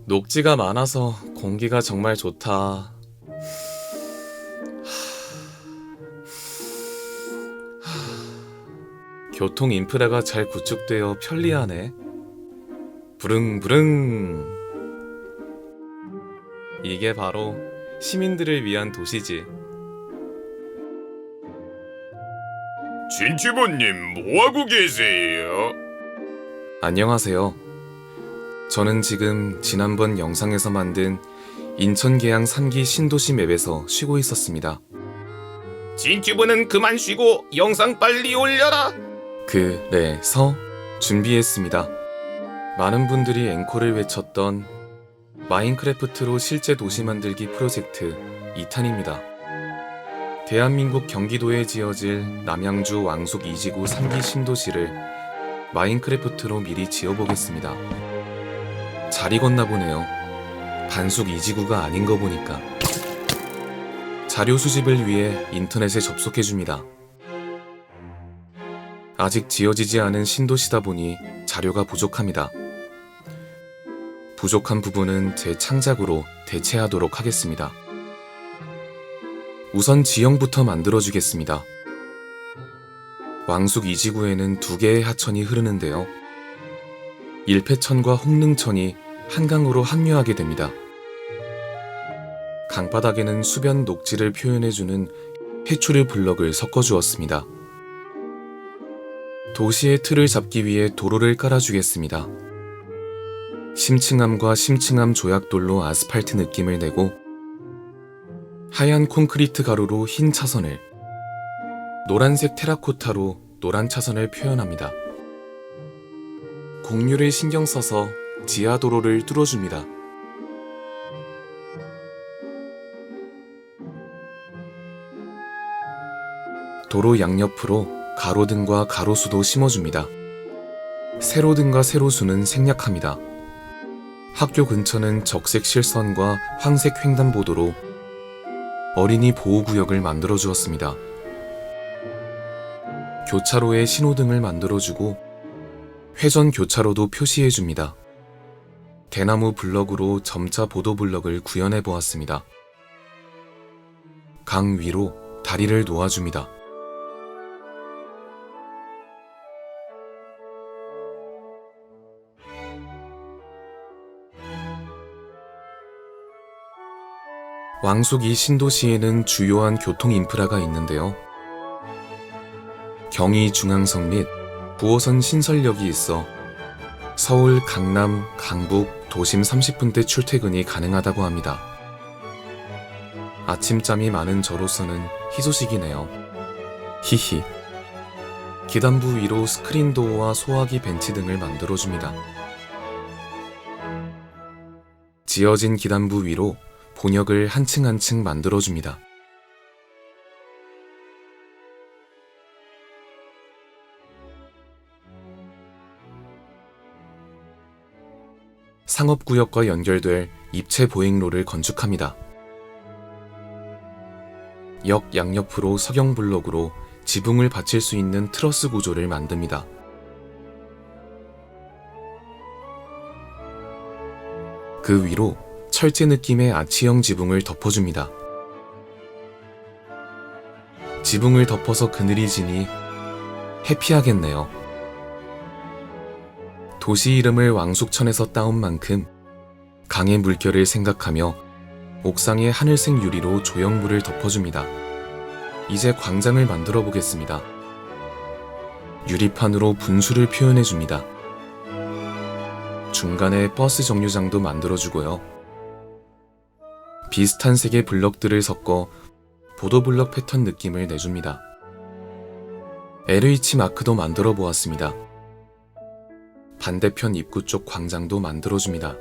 녹지가 많아서 공기가 정말 좋다. 교통 인프라가 잘 구축되어 편리하네. 부릉부릉. 이게 바로 시민들을 위한 도시지. 진주보님 뭐하고 계세요? 안녕하세요. 저는 지금 지난번 영상에서 만든 인천계양 3기 신도시 맵에서 쉬고 있었습니다. 진주보는 그만 쉬고 영상 빨리 올려라. 그래서 준비했습니다. 많은 분들이 앵콜을 외쳤던 마인크래프트로 실제 도시 만들기 프로젝트 2탄입니다. 대한민국 경기도에 지어질 남양주 왕숙 2지구 3기 신도시를 마인크래프트로 미리 지어보겠습니다. 잘 익었나 보네요. 반숙 2지구가 아닌 거 보니까. 자료 수집을 위해 인터넷에 접속해줍니다. 아직 지어지지 않은 신도시다 보니 자료가 부족합니다. 부족한 부분은 제 창작으로 대체하도록 하겠습니다. 우선 지형부터 만들어주겠습니다. 왕숙 2지구에는 2개의 하천이 흐르는데요. 일패천과 홍릉천이 한강으로 합류하게 됩니다. 강바닥에는 수변 녹지를 표현해주는 해초류 블럭을 섞어주었습니다. 도시의 틀을 잡기 위해 도로를 깔아주겠습니다. 심층암과 심층암 조약돌로 아스팔트 느낌을 내고 하얀 콘크리트 가루로 흰 차선을, 노란색 테라코타로 노란 차선을 표현합니다. 공유를 신경 써서 지하도로를 뚫어줍니다. 도로 양옆으로 가로등과 가로수도 심어줍니다. 세로등과 세로수는 생략합니다. 학교 근처는 적색 실선과 황색 횡단보도로 어린이 보호구역을 만들어 주었습니다. 교차로에 신호등을 만들어주고 회전 교차로도 표시해줍니다. 대나무 블럭으로 점자 보도 블럭을 구현해 보았습니다. 강 위로 다리를 놓아줍니다. 왕숙 이 신도시에는 주요한 교통 인프라가 있는데요. 경의중앙선 및 9호선 신설역이 있어 서울, 강남, 강북, 도심 30분대 출퇴근이 가능하다고 합니다. 아침잠이 많은 저로서는 희소식이네요. 히히. 기단부 위로 스크린도어와 소화기 벤치 등을 만들어줍니다. 지어진 기단부 위로 본역을 한 층 한 층 만들어줍니다. 상업구역과 연결될 입체 보행로를 건축합니다. 역 양옆으로 석영블럭으로 지붕을 받칠 수 있는 트러스 구조를 만듭니다. 그 위로 철제 느낌의 아치형 지붕을 덮어줍니다. 지붕을 덮어서 그늘이 지니 해피하겠네요. 도시 이름을 왕숙천에서 따온 만큼 강의 물결을 생각하며 옥상에 하늘색 유리로 조형물을 덮어줍니다. 이제 광장을 만들어 보겠습니다. 유리판으로 분수를 표현해줍니다. 중간에 버스 정류장도 만들어주고요. 비슷한 색의 블럭들을 섞어 보도블럭 패턴 느낌을 내줍니다. LH 마크도 만들어 보았습니다. 반대편 입구 쪽 광장도 만들어줍니다.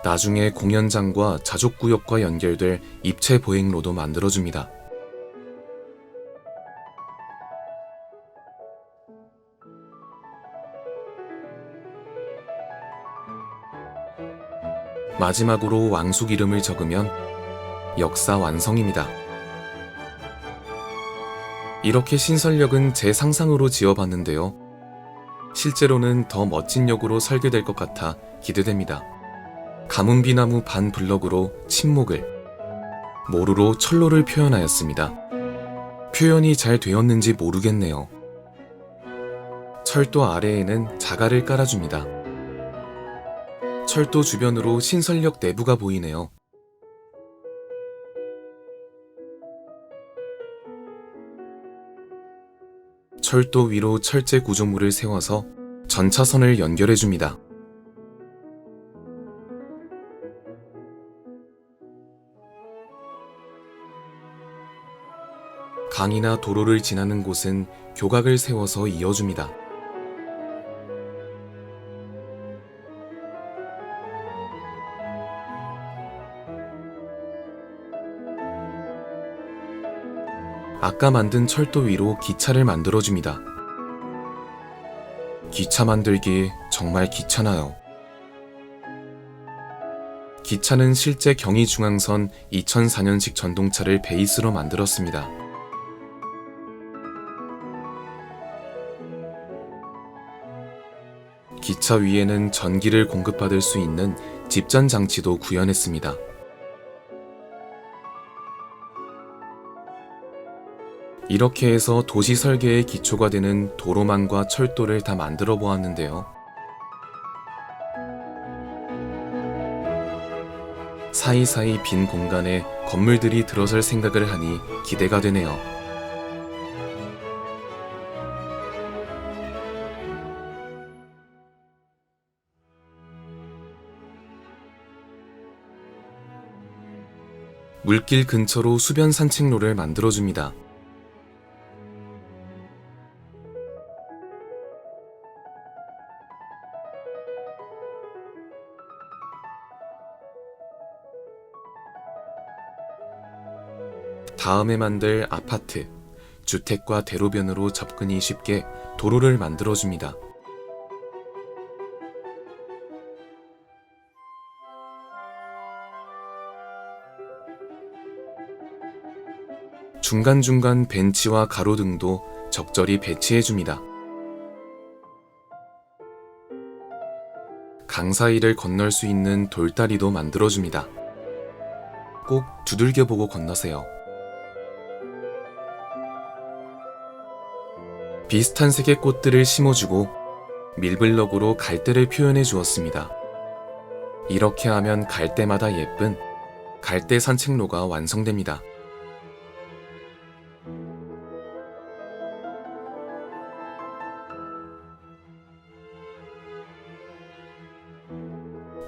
나중에 공연장과 자족구역과 연결될 입체 보행로도 만들어줍니다. 마지막으로 왕숙 이름을 적으면 역사 완성입니다. 이렇게 신설역은 제 상상으로 지어봤는데요. 실제로는 더 멋진 역으로 설계될 것 같아 기대됩니다. 가문비나무 반 블럭으로 침목을, 모루로 철로를 표현하였습니다. 표현이 잘 되었는지 모르겠네요. 철도 아래에는 자갈을 깔아줍니다. 철도 주변으로 신설역 내부가 보이네요. 철도 위로 철제 구조물을 세워서 전차선을 연결해줍니다. 강이나 도로를 지나는 곳은 교각을 세워서 이어줍니다. 아까 만든 철도 위로 기차를 만들어줍니다. 기차 만들기 정말 귀찮아요. 기차는 실제 경의중앙선 2004년식 전동차를 베이스로 만들었습니다. 기차 위에는 전기를 공급받을 수 있는 집전 장치도 구현했습니다. 이렇게 해서 도시 설계의 기초가 되는 도로망과 철도를 다 만들어 보았는데요. 사이사이 빈 공간에 건물들이 들어설 생각을 하니 기대가 되네요. 물길 근처로 수변 산책로를 만들어줍니다. 다음에 만들 아파트, 주택과 대로변으로 접근이 쉽게 도로를 만들어줍니다. 중간중간 벤치와 가로등도 적절히 배치해줍니다. 강 사이를 건널 수 있는 돌다리도 만들어줍니다. 꼭 두들겨보고 건너세요. 비슷한 색의 꽃들을 심어주고 밀블럭으로 갈대를 표현해 주었습니다. 이렇게 하면 갈 때마다 예쁜 갈대 산책로가 완성됩니다.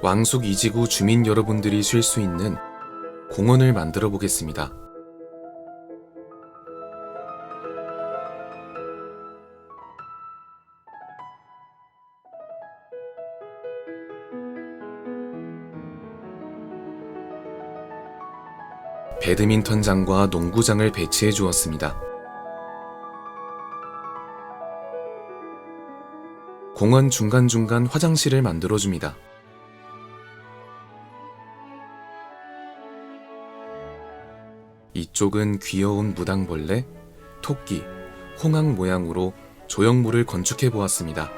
왕숙 2지구 주민 여러분들이 쉴 수 있는 공원을 만들어 보겠습니다. 배드민턴장과 농구장을 배치해 주었습니다. 공원 중간중간 화장실을 만들어줍니다. 이쪽은 귀여운 무당벌레, 토끼, 홍학 모양으로 조형물을 건축해 보았습니다.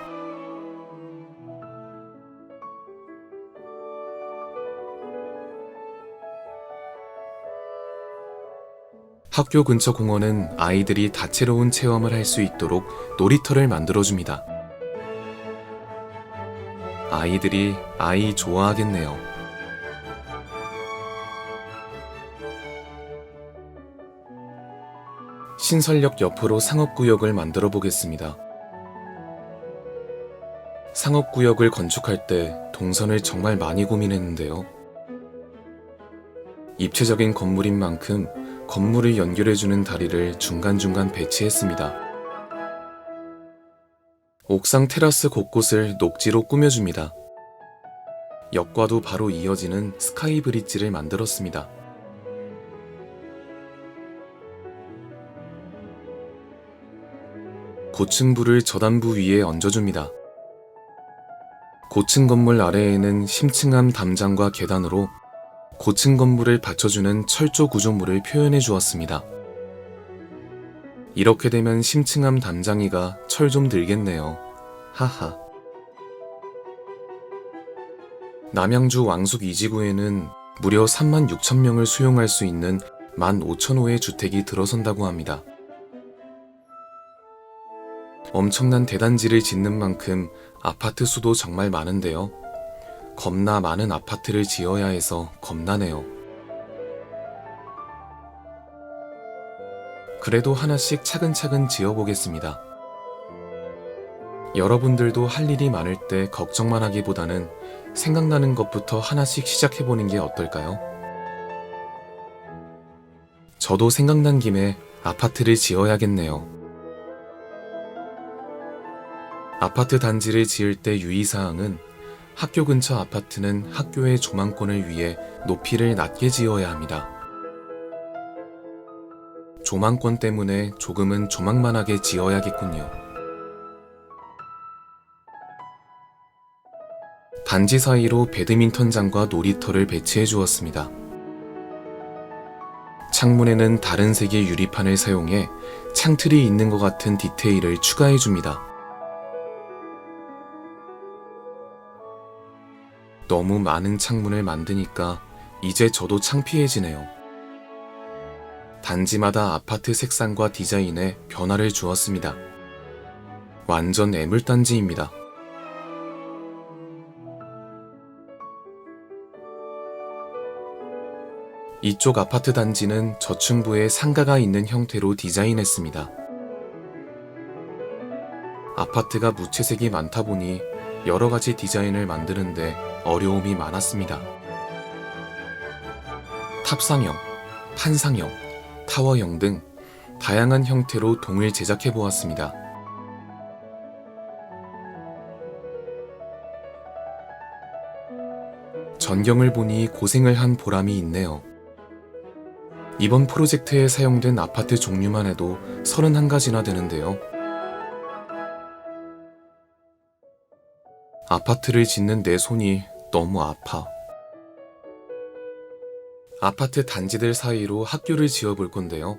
학교 근처 공원은 아이들이 다채로운 체험을 할 수 있도록 놀이터를 만들어줍니다. 아이들이 아이 좋아하겠네요. 신설역 옆으로 상업구역을 만들어 보겠습니다. 상업구역을 건축할 때 동선을 정말 많이 고민했는데요. 입체적인 건물인 만큼 건물을 연결해주는 다리를 중간중간 배치했습니다. 옥상 테라스 곳곳을 녹지로 꾸며줍니다. 역과도 바로 이어지는 스카이 브릿지를 만들었습니다. 고층부를 저단부 위에 얹어줍니다. 고층 건물 아래에는 심층암 담장과 계단으로 고층 건물을 받쳐주는 철조 구조물을 표현해 주었습니다. 이렇게 되면 심층함 담장이가 철 좀 들겠네요. 하하. 남양주 왕숙 2지구에는 무려 36,000명을 수용할 수 있는 15,000호의 주택이 들어선다고 합니다. 엄청난 대단지를 짓는 만큼 아파트 수도 정말 많은데요. 겁나 많은 아파트를 지어야 해서 겁나네요. 그래도 하나씩 차근차근 지어보겠습니다. 여러분들도 할 일이 많을 때 걱정만 하기보다는 생각나는 것부터 하나씩 시작해보는 게 어떨까요? 저도 생각난 김에 아파트를 지어야겠네요. 아파트 단지를 지을 때 유의사항은 학교 근처 아파트는 학교의 조망권을 위해 높이를 낮게 지어야 합니다. 조망권 때문에 조금은 조망만하게 지어야겠군요. 단지 사이로 배드민턴장과 놀이터를 배치해 주었습니다. 창문에는 다른 색의 유리판을 사용해 창틀이 있는 것 같은 디테일을 추가해 줍니다. 너무 많은 창문을 만드니까 이제 저도 창피해지네요. 단지마다 아파트 색상과 디자인에 변화를 주었습니다. 완전 애물단지입니다. 이쪽 아파트 단지는 저층부에 상가가 있는 형태로 디자인했습니다. 아파트가 무채색이 많다 보니 여러 가지 디자인을 만드는데 어려움이 많았습니다. 탑상형, 판상형, 타워형 등 다양한 형태로 동을 제작해 보았습니다. 전경을 보니 고생을 한 보람이 있네요. 이번 프로젝트에 사용된 아파트 종류만 해도 31가지나 되는데요. 아파트를 짓는 내 손이 너무 아파. 아파트 단지들 사이로 학교를 지어볼 건데요.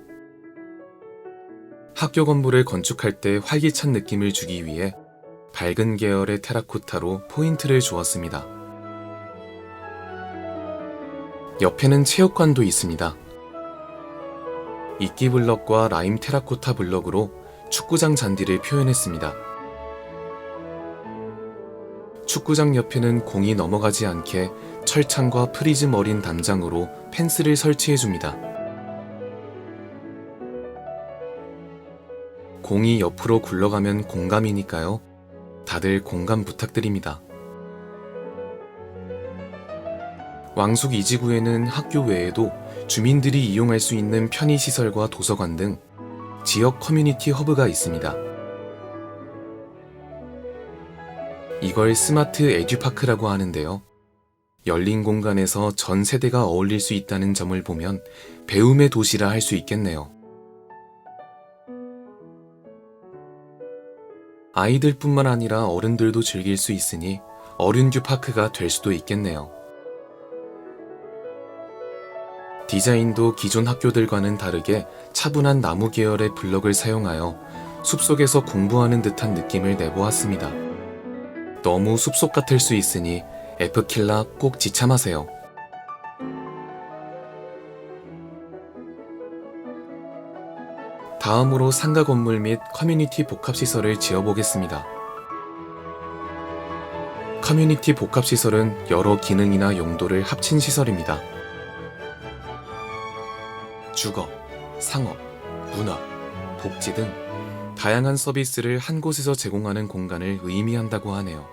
학교 건물을 건축할 때 활기찬 느낌을 주기 위해 밝은 계열의 테라코타로 포인트를 주었습니다. 옆에는 체육관도 있습니다. 이끼 블럭과 라임 테라코타 블럭으로 축구장 잔디를 표현했습니다. 축구장 옆에는 공이 넘어가지 않게 철창과 프리즘 어린 담장으로 펜스를 설치해줍니다. 공이 옆으로 굴러가면 공감이니까요. 다들 공감 부탁드립니다. 왕숙 2지구에는 학교 외에도 주민들이 이용할 수 있는 편의시설과 도서관 등 지역 커뮤니티 허브가 있습니다. 이걸 스마트 에듀파크라고 하는데요. 열린 공간에서 전 세대가 어울릴 수 있다는 점을 보면 배움의 도시라 할 수 있겠네요. 아이들뿐만 아니라 어른들도 즐길 수 있으니 어른듀 파크가 될 수도 있겠네요. 디자인도 기존 학교들과는 다르게 차분한 나무 계열의 블럭을 사용하여 숲속에서 공부하는 듯한 느낌을 내보았습니다. 너무 숲속 같을 수 있으니 F킬라 꼭 지참하세요. 다음으로 상가 건물 및 커뮤니티 복합시설을 지어보겠습니다. 커뮤니티 복합시설은 여러 기능이나 용도를 합친 시설입니다. 주거, 상업, 문화, 복지 등 다양한 서비스를 한 곳에서 제공하는 공간을 의미한다고 하네요.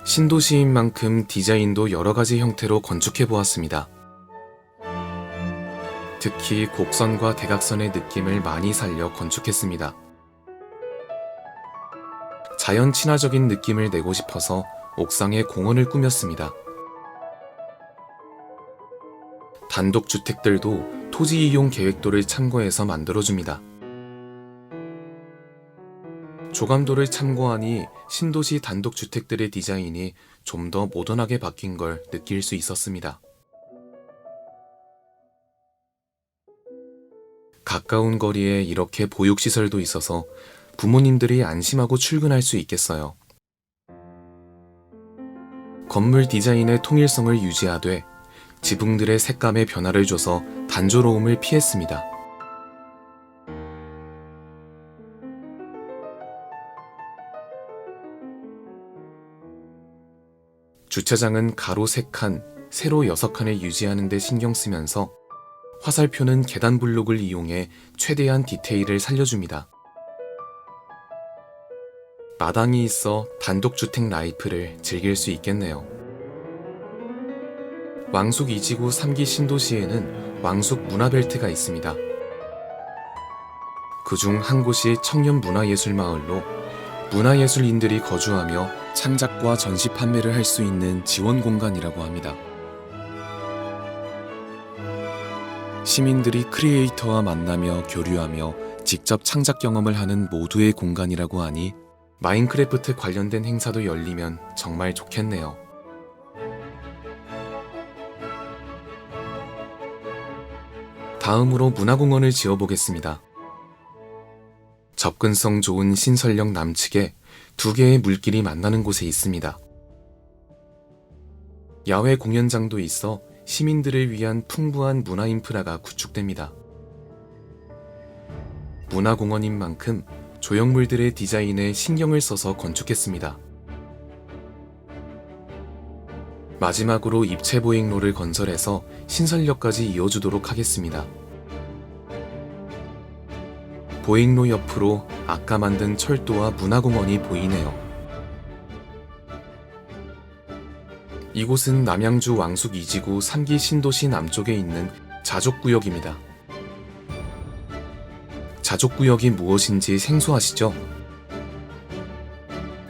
신도시인 만큼 디자인도 여러 가지 형태로 건축해 보았습니다. 특히 곡선과 대각선의 느낌을 많이 살려 건축했습니다. 자연 친화적인 느낌을 내고 싶어서 옥상에 공원을 꾸몄습니다. 단독주택들도 토지 이용 계획도를 참고해서 만들어줍니다. 조감도를 참고하니 신도시 단독주택들의 디자인이 좀 더 모던하게 바뀐 걸 느낄 수 있었습니다. 가까운 거리에 이렇게 보육시설도 있어서 부모님들이 안심하고 출근할 수 있겠어요. 건물 디자인의 통일성을 유지하되 지붕들의 색감에 변화를 줘서 단조로움을 피했습니다. 주차장은 가로 3칸, 세로 6칸을 유지하는 데 신경 쓰면서 화살표는 계단 블록을 이용해 최대한 디테일을 살려줍니다. 마당이 있어 단독주택 라이프를 즐길 수 있겠네요. 왕숙 2지구 3기 신도시에는 왕숙 문화벨트가 있습니다. 그중 한 곳이 청년문화예술마을로 문화예술인들이 거주하며 창작과 전시 판매를 할 수 있는 지원 공간이라고 합니다. 시민들이 크리에이터와 만나며 교류하며 직접 창작 경험을 하는 모두의 공간이라고 하니 마인크래프트 관련된 행사도 열리면 정말 좋겠네요. 다음으로 문화공원을 지어보겠습니다. 접근성 좋은 신설역 남측에 2개의 물길이 만나는 곳에 있습니다. 야외 공연장도 있어 시민들을 위한 풍부한 문화 인프라가 구축됩니다. 문화공원인 만큼 조형물들의 디자인에 신경을 써서 건축했습니다. 마지막으로 입체 보행로를 건설해서 신설역까지 이어주도록 하겠습니다. 보행로 옆으로 아까 만든 철도와 문화공원이 보이네요. 이곳은 남양주 왕숙 2지구 3기 신도시 남쪽에 있는 자족구역입니다. 자족구역이 무엇인지 생소하시죠?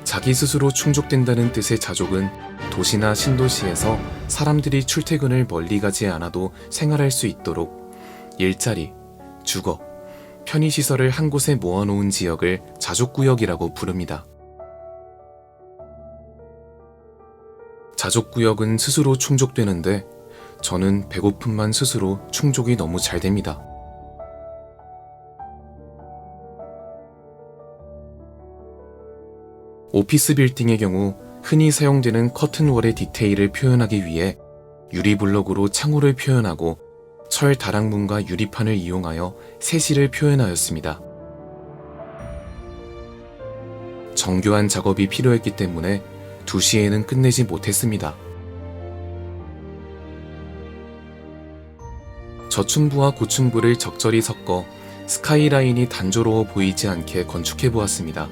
자기 스스로 충족된다는 뜻의 자족은 도시나 신도시에서 사람들이 출퇴근을 멀리 가지 않아도 생활할 수 있도록 일자리, 주거, 편의시설을 한 곳에 모아놓은 지역을 자족구역이라고 부릅니다. 자족구역은 스스로 충족되는데 저는 배고픔만 스스로 충족이 너무 잘 됩니다. 오피스 빌딩의 경우 흔히 사용되는 커튼월의 디테일을 표현하기 위해 유리블럭으로 창호를 표현하고 철 다락문과 유리판을 이용하여 세시를 표현하였습니다. 정교한 작업이 필요했기 때문에 2시에는 끝내지 못했습니다. 저층부와 고층부를 적절히 섞어 스카이라인이 단조로워 보이지 않게 건축해 보았습니다.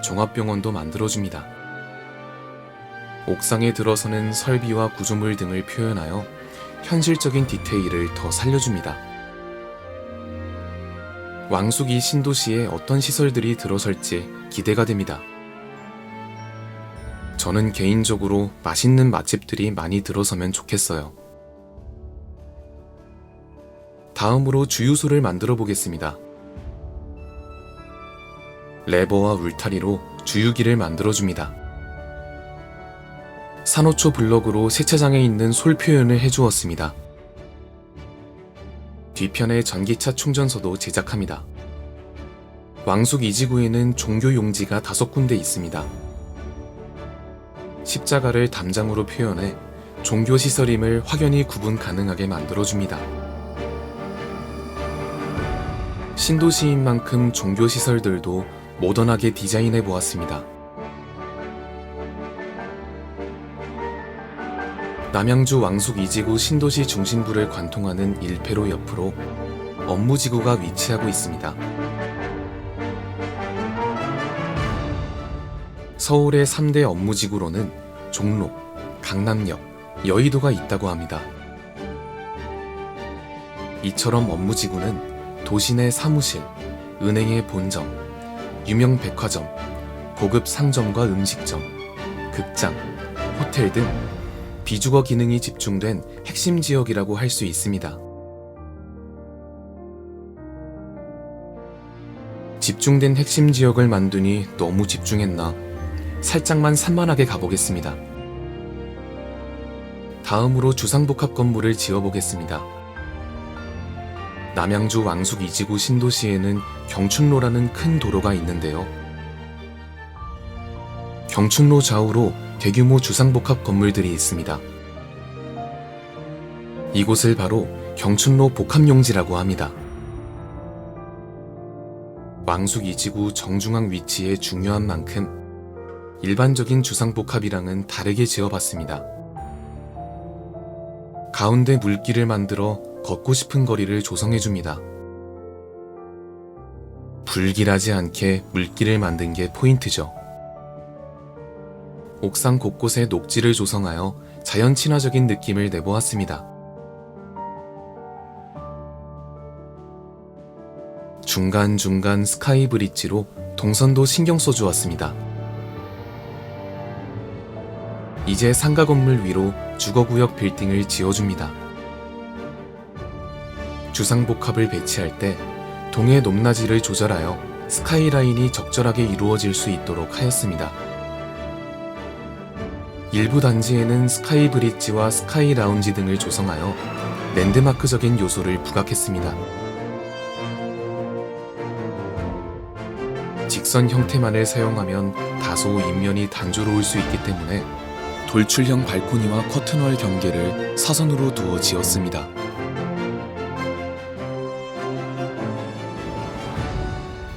종합병원도 만들어줍니다. 옥상에 들어서는 설비와 구조물 등을 표현하여 현실적인 디테일을 더 살려줍니다. 왕숙 이 신도시에 어떤 시설들이 들어설지 기대가 됩니다. 저는 개인적으로 맛있는 맛집들이 많이 들어서면 좋겠어요. 다음으로 주유소를 만들어 보겠습니다. 레버와 울타리로 주유기를 만들어줍니다. 산호초 블럭으로 세차장에 있는 솔 표현을 해주었습니다. 뒤편에 전기차 충전소도 제작합니다. 왕숙 2지구에는 종교 용지가 5군데 있습니다. 십자가를 담장으로 표현해 종교시설임을 확연히 구분 가능하게 만들어줍니다. 신도시인 만큼 종교시설들도 모던하게 디자인해 보았습니다. 남양주 왕숙 2지구 신도시 중심부를 관통하는 1페로 옆으로 업무지구가 위치하고 있습니다. 서울의 3대 업무지구로는 종로, 강남역, 여의도가 있다고 합니다. 이처럼 업무지구는 도시 내 사무실, 은행의 본점, 유명 백화점, 고급 상점과 음식점, 극장, 호텔 등 비주거 기능이 집중된 핵심 지역이라고 할 수 있습니다. 집중된 핵심 지역을 만드니 너무 집중했나 살짝만 산만하게 가보겠습니다. 다음으로 주상복합 건물을 지어보겠습니다. 남양주 왕숙 이지구 신도시에는 경춘로라는 큰 도로가 있는데요. 경춘로 좌우로 대규모 주상복합 건물들이 있습니다. 이곳을 바로 경춘로 복합용지라고 합니다. 왕숙 이지구 정중앙 위치에 중요한 만큼 일반적인 주상복합이랑은 다르게 지어봤습니다. 가운데 물길을 만들어 걷고 싶은 거리를 조성해줍니다. 불길하지 않게 물길을 만든 게 포인트죠. 옥상 곳곳에 녹지를 조성하여 자연 친화적인 느낌을 내보았습니다. 중간중간 스카이 브릿지로 동선도 신경 써주었습니다. 이제 상가 건물 위로 주거구역 빌딩을 지어줍니다. 주상복합을 배치할 때 동의 높낮이를 조절하여 스카이라인이 적절하게 이루어질 수 있도록 하였습니다. 일부 단지에는 스카이 브릿지와 스카이 라운지 등을 조성하여 랜드마크적인 요소를 부각했습니다. 직선 형태만을 사용하면 다소 인면이 단조로울 수 있기 때문에 돌출형 발코니와 커튼월 경계를 사선으로 두어 지었습니다.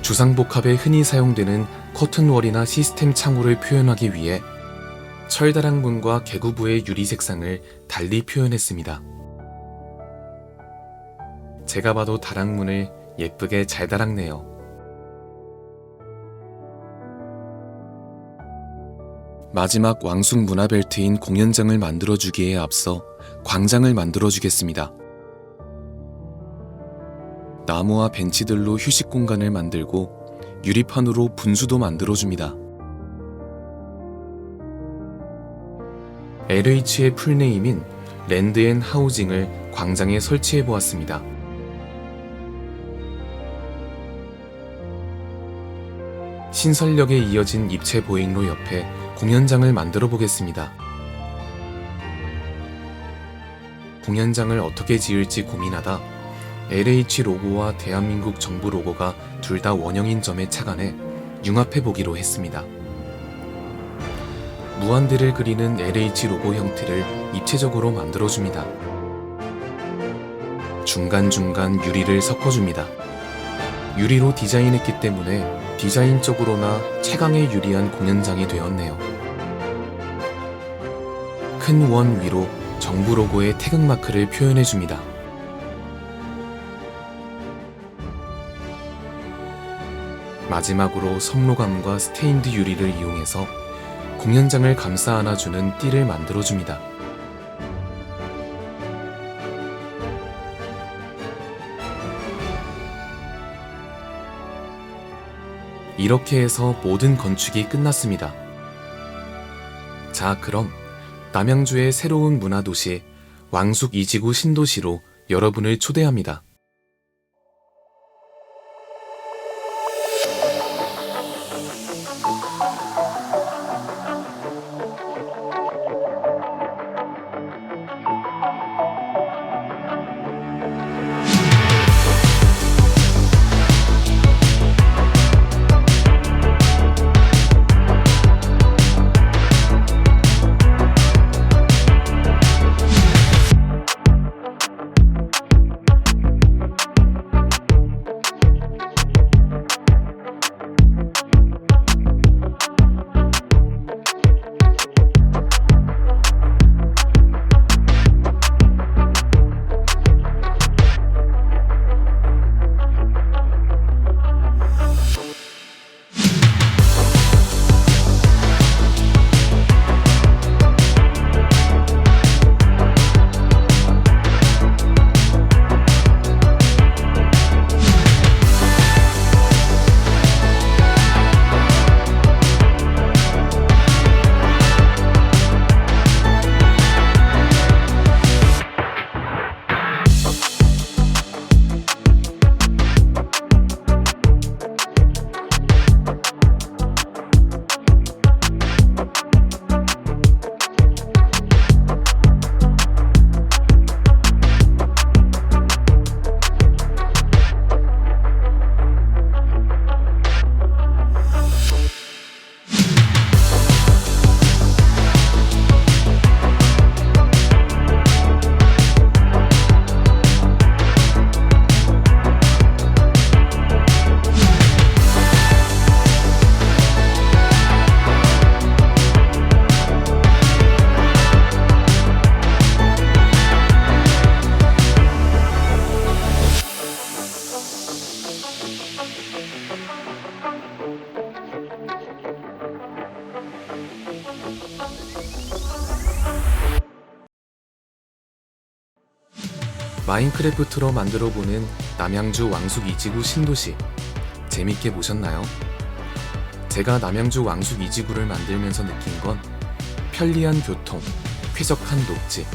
주상복합에 흔히 사용되는 커튼월이나 시스템 창호를 표현하기 위해 철다랑문과 개구부의 유리 색상을 달리 표현했습니다. 제가 봐도 다랑문을 예쁘게 잘 달았네요. 마지막 왕숙 문화벨트인 공연장을 만들어주기에 앞서 광장을 만들어주겠습니다. 나무와 벤치들로 휴식 공간을 만들고 유리판으로 분수도 만들어줍니다. LH의 풀네임인 랜드앤하우징을 광장에 설치해보았습니다. 신설역에 이어진 입체 보행로 옆에 공연장을 만들어 보겠습니다. 공연장을 어떻게 지을지 고민하다 LH 로고와 대한민국 정부 로고가 둘 다 원형인 점에 착안해 융합해 보기로 했습니다. 무한대를 그리는 LH 로고 형태를 입체적으로 만들어줍니다. 중간중간 유리를 섞어줍니다. 유리로 디자인했기 때문에 디자인적으로나 채광에 유리한 공연장이 되었네요. 큰 원 위로 정부 로고의 태극마크를 표현해줍니다. 마지막으로 섬로감과 스테인드 유리를 이용해서 공연장을 감싸 안아주는 띠를 만들어줍니다. 이렇게 해서 모든 건축이 끝났습니다. 자, 그럼 남양주의 새로운 문화도시 왕숙 이지구 신도시로 여러분을 초대합니다. 마인크래프트로 만들어보는 남양주 왕숙 이지구 신도시 재밌게 보셨나요? 제가 남양주 왕숙 이지구를 만들면서 느낀 건 편리한 교통, 쾌적한 녹지,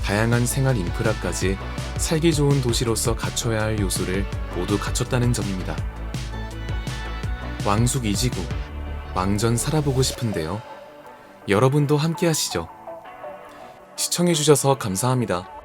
다양한 생활 인프라까지 살기 좋은 도시로서 갖춰야 할 요소를 모두 갖췄다는 점입니다. 왕숙 이지구, 왕전 살아보고 싶은데요. 여러분도 함께 하시죠. 시청해주셔서 감사합니다.